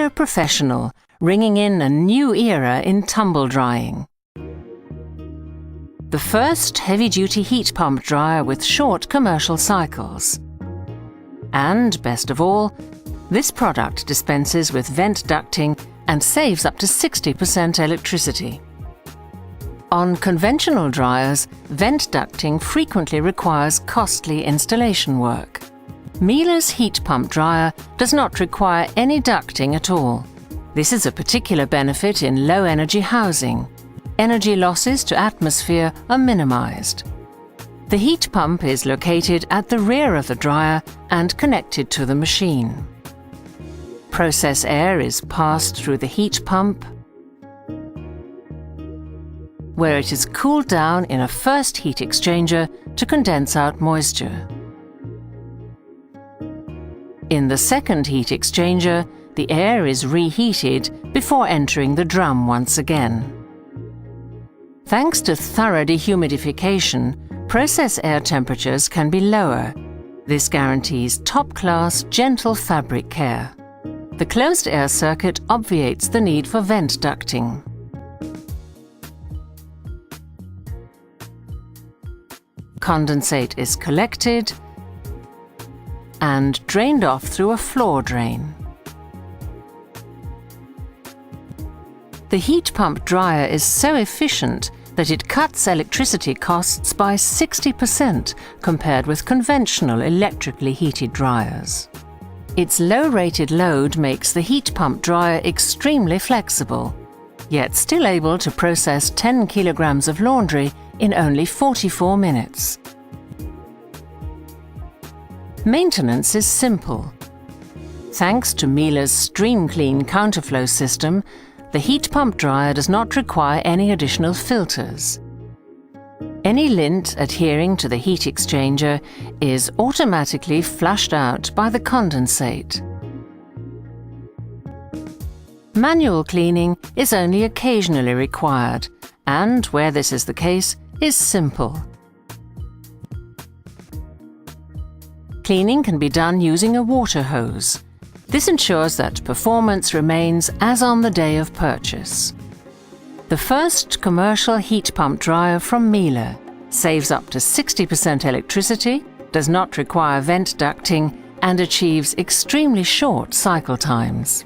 Miele Professional, ringing in a new era in tumble drying. The first heavy-duty heat pump dryer with short commercial cycles. And, best of all, this product dispenses with vent ducting and saves up to 60% electricity. On conventional dryers, vent ducting frequently requires costly installation work. Miele's heat pump dryer does not require any ducting at all. This is a particular benefit in low-energy housing. Energy losses to atmosphere are minimized. The heat pump is located at the rear of the dryer and connected to the machine. Process air is passed through the heat pump, where it is cooled down in a first heat exchanger to condense out moisture. In the second heat exchanger, the air is reheated before entering the drum once again. Thanks to thorough dehumidification, process air temperatures can be lower. This guarantees top-class, gentle fabric care. The closed air circuit obviates the need for vent ducting. Condensate is collected and drained off through a floor drain. The heat pump dryer is so efficient that it cuts electricity costs by 60% compared with conventional electrically heated dryers. Its low-rated load makes the heat pump dryer extremely flexible, yet still able to process 10 kilograms of laundry in only 44 minutes. Maintenance is simple. Thanks to Miele's Stream Clean counterflow system, the heat pump dryer does not require any additional filters. Any lint adhering to the heat exchanger is automatically flushed out by the condensate. Manual cleaning is only occasionally required, and where this is the case, is simple. Cleaning can be done using a water hose. This ensures that performance remains as on the day of purchase. The first commercial heat pump dryer from Miele saves up to 60% electricity, does not require vent ducting, and achieves extremely short cycle times.